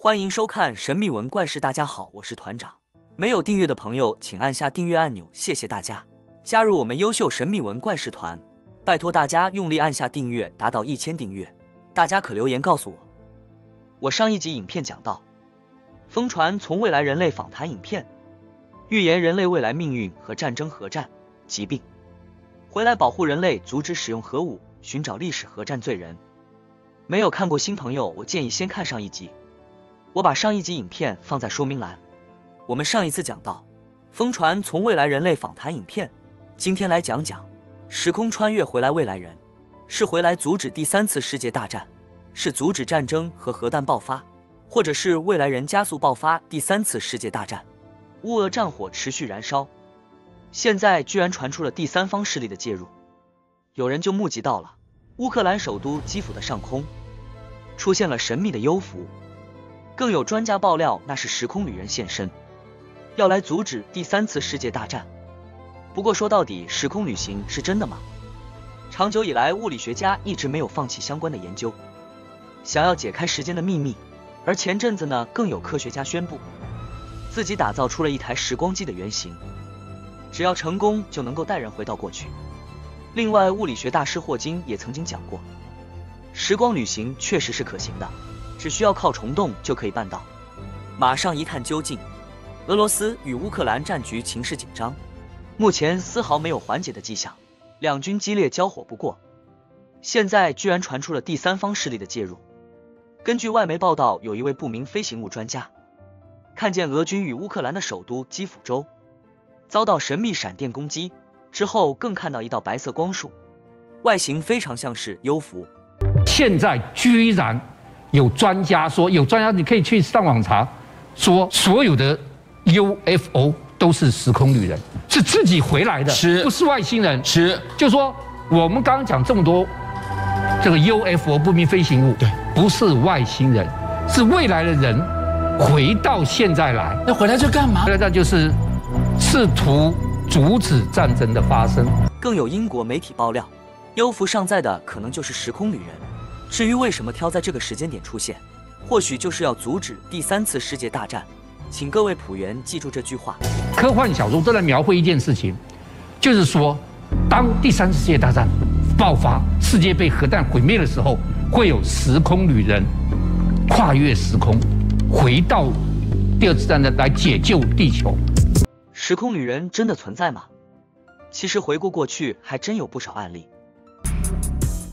欢迎收看《神秘文怪事》，大家好，我是团长。没有订阅的朋友，请按下订阅按钮，谢谢大家。加入我们优秀神秘文怪事团，拜托大家用力按下订阅，达到1000订阅，大家可留言告诉我。我上一集影片讲到，疯传从未来人类访谈影片，预言人类未来命运和战争、核战、疾病，回来保护人类，阻止使用核武，寻找历史核战罪人。没有看过新朋友，我建议先看上一集。我把上一集影片放在说明栏。我们上一次讲到疯传从未来人类访谈影片，今天来讲讲时空穿越回来未来人，是回来阻止第3次世界大战，是阻止战争和核弹爆发，或者是未来人加速爆发第3次世界大战。乌俄战火持续燃烧，现在居然传出了第三方势力的介入，有人就目击到了乌克兰首都基辅的上空出现了神秘的幽浮，更有专家爆料那是时空旅人现身，要来阻止第3次世界大战。不过说到底，时空旅行是真的吗？长久以来，物理学家一直没有放弃相关的研究，想要解开时间的秘密。而前阵子呢，更有科学家宣布自己打造出了一台时光机的原型，只要成功就能够带人回到过去。另外，物理学大师霍金也曾经讲过，时光旅行确实是可行的，只需要靠虫洞就可以办到。马上一探究竟。俄罗斯与乌克兰战局情势紧张，目前丝毫没有缓解的迹象，两军激烈交火不过。现在居然传出了第三方势力的介入。根据外媒报道，有一位不明飞行物专家看见俄军与乌克兰的首都基辅州遭到神秘闪电攻击之后，更看到一道白色光束，外形非常像是幽浮。现在居然有专家说，有专家你可以去上网查，说所有的 UFO 都是时空旅人，是自己回来的，不是外星人。就说我们刚刚讲这么多这个 UFO 不明飞行物，对，不是外星人，是未来的人回到现在来。那回来就干嘛？回来这就是试图阻止战争的发生。更有英国媒体爆料，幽浮上载的可能就是时空旅人。至于为什么挑在这个时间点出现，或许就是要阻止第3次世界大战。请各位普员记住这句话。科幻小说都在描绘一件事情，就是说，当第3次世界大战爆发，世界被核弹毁灭的时候，会有时空旅人跨越时空，回到第2次战争来解救地球。时空旅人真的存在吗？其实回顾过去，还真有不少案例。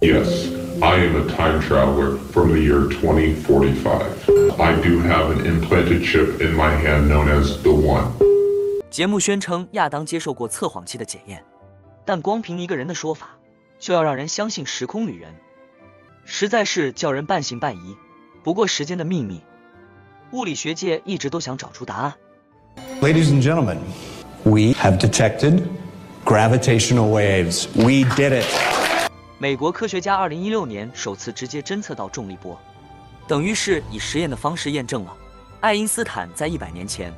Yes, I am a time traveler from the year 2045. I do have an implanted chip in my hand known as the One. 节目宣称亚当接受过测谎器的检验，但光凭一个人的说法，就要让人相信时空旅人，实在是叫人半信半疑。不过时间的秘密，物理学界一直都想找出答案。Ladies and gentlemen, we have detected gravitational waves. We did it. 美国科学家2016年首次直接侦测到重力波，等于是以实验的方式验证了爱因斯坦在100年前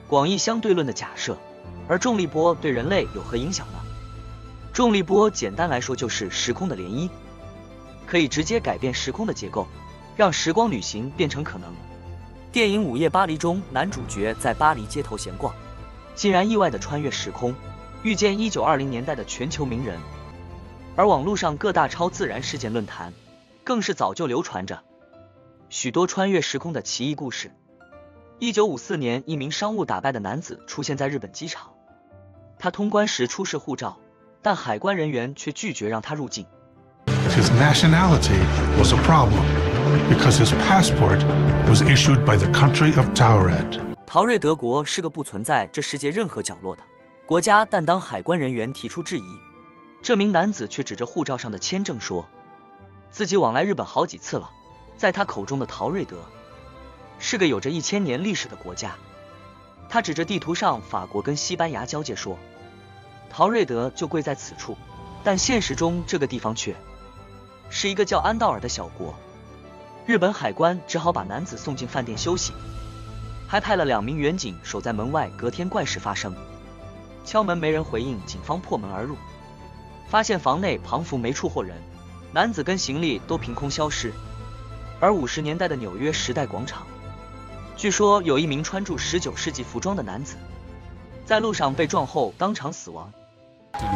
广义相对论的假设。而重力波对人类有何影响呢？重力波简单来说就是时空的涟漪，可以直接改变时空的结构，让时光旅行变成可能。电影《午夜巴黎》中，男主角在巴黎街头闲逛，竟然意外地穿越时空，遇见1920年代的全球名人。而网络上各大超自然事件论坛更是早就流传着许多穿越时空的奇异故事。1954年，一名商务打扮的男子出现在日本机场，他通关时出示护照，但海关人员却拒绝让他入境。His nationality was a problem because his passport was issued by the country of Taured. 陶瑞德国是个不存在这世界任何角落的国家，但当海关人员提出质疑，这名男子却指着护照上的签证说，自己往来日本好几次了。在他口中的陶瑞德是个有着1000年历史的国家。他指着地图上法国跟西班牙交界说，陶瑞德就贵在此处，但现实中这个地方却是一个叫安道尔的小国。日本海关只好把男子送进饭店休息，还派了2名员警守在门外。隔天怪事发生，敲门没人回应，警方破门而入，发现房内旁幅没处获人，男子跟行李都凭空消失。而50年代的纽约时代广场据说有一名穿着19世纪服装的男子，在路上被撞后当场死亡。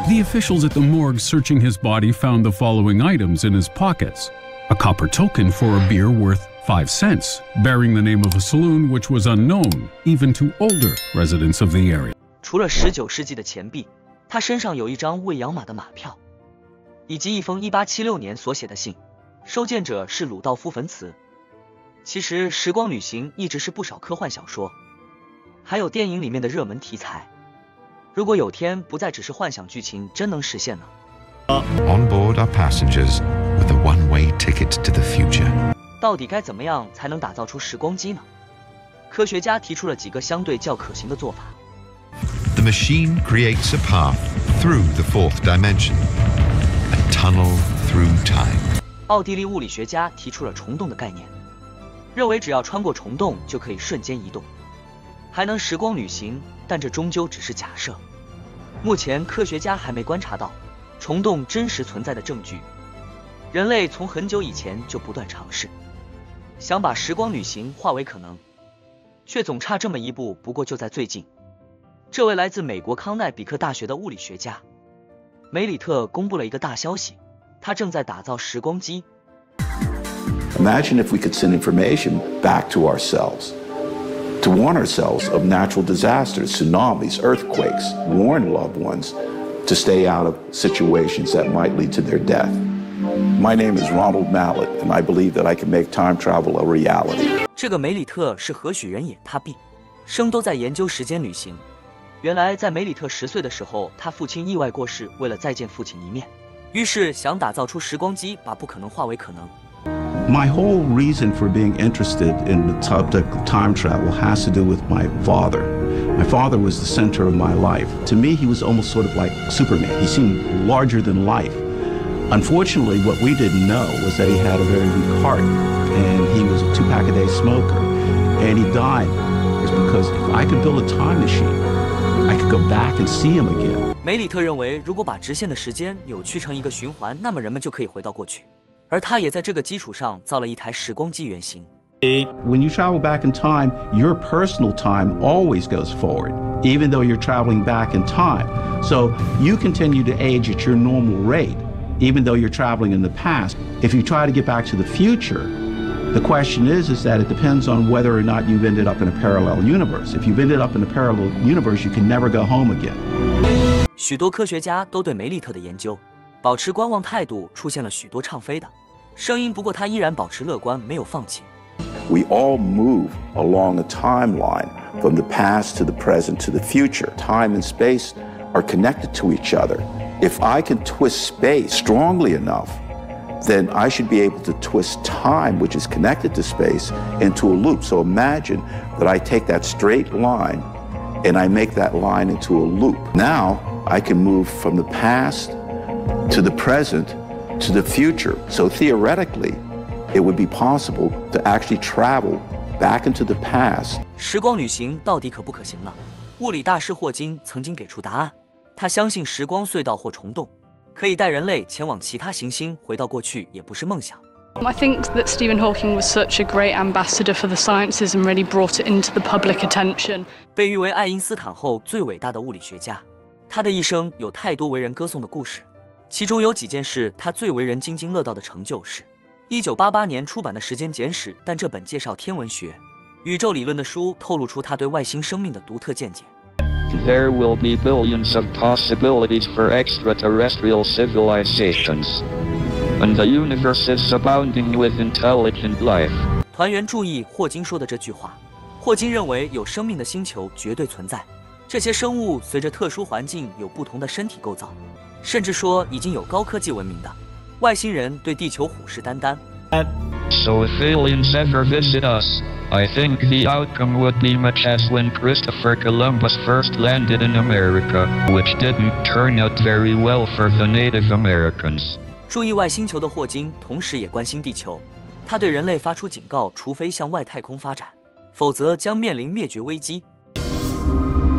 The officials at the morgue searching his body found the following items in his pockets: a copper token for a beer worth 5 cents, bearing the name of a saloon which was unknown even to older residents of the area. 除了19世纪的钱币，他身上有一张喂养马的马票，以及一封1876年所写的信，收件者是鲁道夫·冯茨。其实，时光旅行一直是不少科幻小说，还有电影里面的热门题材。如果有天不再只是幻想剧情，真能实现呢？ On board are passengers with a one-way ticket to the future. 到底该怎么样才能打造出时光机呢？科学家提出了几个相对较可行的做法。The machine creates a path through the fourth dimension, a tunnel through time. 奥地利物理学家提出了虫洞的概念，认为只要穿过虫洞就可以瞬间移动，还能时光旅行，但这终究只是假设。目前科学家还没观察到虫洞真实存在的证据。人类从很久以前就不断尝试，想把时光旅行化为可能，却总差这么一步。不过就在最近，这位来自美国康奈比克大学的物理学家梅里特公布了一个大消息，他正在打造时光机。Imagine if we could send information back to ourselves, to warn ourselves of natural disasters, tsunamis, earthquakes, warn loved ones to stay out of situations that might lead to their death. My name is Ronald Mallet, and I believe that I can make time travel a reality. 这个梅里特是何许人也？他毕生都在研究时间旅行。原来在梅里特10岁的时候，他父亲意外过世，为了再见父亲一面，于是想打造出时光机，把不可能化为可能。My whole reason for being interested in the subject of time travel has to do with my father. My father was the center of my life. To me, he was almost sort of like Superman. He seemed larger than life. Unfortunately, what we didn't know was that he had a very weak heart, and he was a 2-pack-a-day smoker, and he died. It's because if I could build a time machine, I could go back and see him again. 梅里特认为，如果把直线的时间扭曲成一个循环，那么人们就可以回到过去。而他也在这个基础上造了一台时光机原型。When you travel back in time, your personal time always goes forward, even though you're traveling back in time. So you continue to age at your normal rate, even though you're traveling in the past. If you try to get back to the future, the question is that it depends on whether or not you've ended up in a parallel universe. If you've ended up in a parallel universe, you can never go home again. 许多科学家都对梅里特的研究保持观望态度，出现了许多唱飞的声音，不过他依然保持乐观，没有放弃。We all move along a timeline from the past to the present to the future. Time and space are connected to each other. If I can twist space strongly enough, then I should be able to twist time, which is connected to space, into a loop. So imagine that I take that straight line and I make that line into a loop. Now I can move from the past to the present to the future. So theoretically, it would be possible to actually travel back into the past. 时光旅行到底可不可行呢？物理大师霍金曾经给出答案，他相信时光隧道或虫洞可以带人类前往其他行星，回到过去也不是梦想。I think that Stephen Hawking was such a great ambassador for the sciences and really brought it into the public attention. 被誉为爱因斯坦后最伟大的物理学家，他的一生有太多为人歌颂的故事，其中有几件事他最为人津津乐道的成就是1988年出版的《时间简史》，但这本介绍天文学、宇宙理论的书透露出他对外星生命的独特见解。There will be billions of possibilities for extraterrestrial civilizations, and the universe is abounding with intelligent life. 团员注意霍金说的这句话，霍金认为有生命的星球绝对存在，这些生物随着特殊环境有不同的身体构造，甚至说已经有高科技文明的外星人对地球虎视眈眈。So if aliens ever visit us, I think the outcome would be much as when Christopher Columbus first landed in America, which didn't turn out very well for the Native Americans. 注意外星球的霍金同时也关心地球，他对人类发出警告，除非向外太空发展，否则将面临灭绝危机。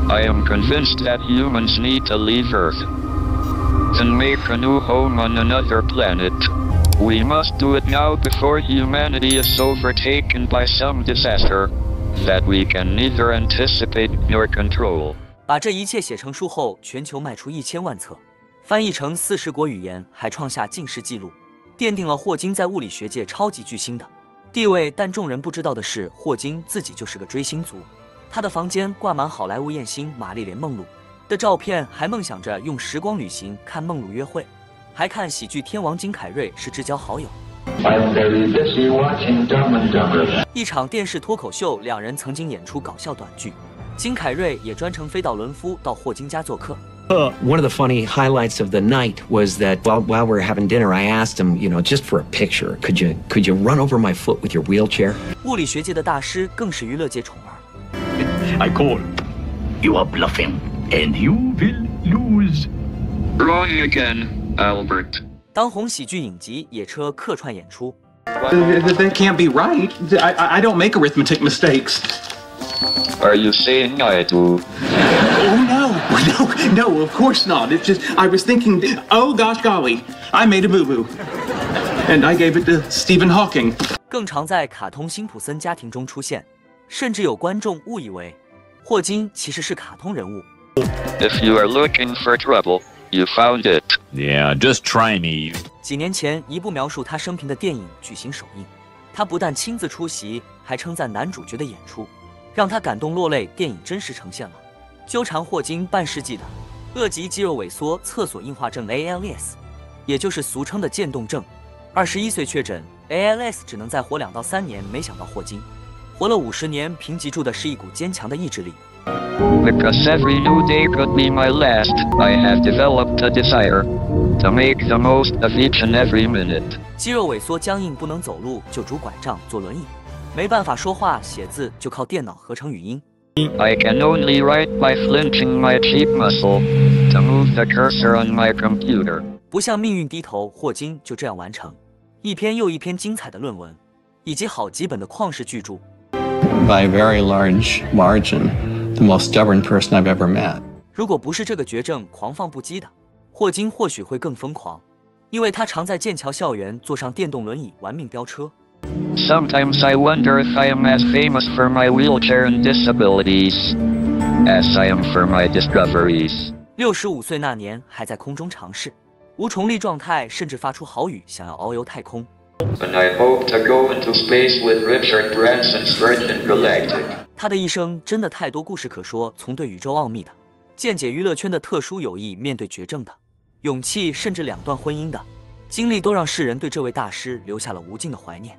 I am convinced that humans need to leave Earth and make a new home on another planet. We must do it now before humanity is overtaken by some disaster. that we can neither anticipate nor control. 把这一切写成书后，全球卖出1000万册，翻译成40国语言，还创下近世纪录，奠定了霍金在物理学界超级巨星的地位。但众人不知道的是，霍金自己就是个追星族，他的房间挂满好莱坞艳星玛丽莲·梦露的照片，还梦想着用时光旅行看梦露约会，还看喜剧天王金凯瑞是至交好友。一场电视脱口秀，两人曾经演出搞笑短剧，金凯瑞也专程飞到伦夫到霍金家做客。One of the funny highlights of the night was that while we were having dinner, I asked him, just for a picture, could you run over my foot with your wheelchair? 物理学界的大师更是娱乐界宠儿。I call. You are bluffing, and you will lose. Wrong again, Albert. 当红喜剧影集野车客串演出。That can't be right. I don't make arithmetic mistakes. Are you saying I do? Oh, no, of course not. It's just, I was thinking, oh gosh golly, I made a boo-boo. And I gave it to Stephen Hawking. 更常在卡通辛普森家庭中出现，甚至有观众误以为霍金其实是卡通人物。If you are looking for trouble, you found it. Yeah, just try me. 几年前，一部描述他生平的电影举行首映，他不但亲自出席，还称赞男主角的演出，让他感动落泪。电影真实呈现了纠缠霍金半世纪的恶疾肌肉萎缩厕所硬化症 ALS， 也就是俗称的渐冻症。21岁确诊 ALS， 只能再活2到3年。没想到霍金活了50年，凭借住的是一股坚强的意志力。Because every new day could be my last, I have developed a desire to make the most of each and every minute. 肌肉萎缩僵硬，不能走路就拄拐杖坐轮椅，没办法说话写字就靠电脑合成语音。I can only write by flinching my cheek muscle to move the cursor on my computer. 不向命运低头，霍金就这样完成一篇又一篇精彩的论文，以及好几本的旷世巨著。By a very large margin.The most stubborn person I've ever met. 如果不是这个绝症狂放不羁的霍金，或许会更疯狂，因为他常在剑桥校园坐上电动轮椅玩命飙车。Sometimes I wonder if I am as famous for my wheelchair and disabilities as I am for my discoveries. 65岁那年还在空中尝试无重力状态，甚至发出豪语，想要遨游太空。And I hope to go into space with Richard Branson's Virgin Galactic. 他的一生真的太多故事可说，从对宇宙奥秘的见解娱乐圈的特殊友谊，面对绝症的勇气，甚至2段婚姻的经历，都让世人对这位大师留下了无尽的怀念。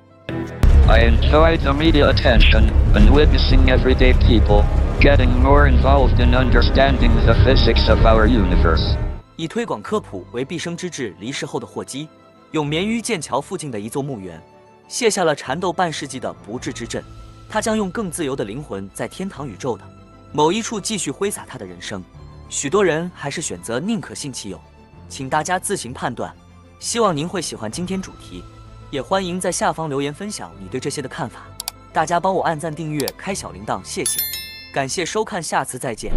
I enjoyed the media attention and witnessing everyday people getting more involved in understanding the physics of our universe. 以推广科普为毕生之志，离世后的霍基永眠于剑桥附近的一座墓园，卸下了缠斗半世纪的不治之症。他将用更自由的灵魂，在天堂宇宙的某一处继续挥洒他的人生。许多人还是选择宁可信其有，请大家自行判断。希望您会喜欢今天主题，也欢迎在下方留言分享你对这些的看法。大家帮我按赞、订阅、开小铃铛，谢谢。感谢收看，下次再见。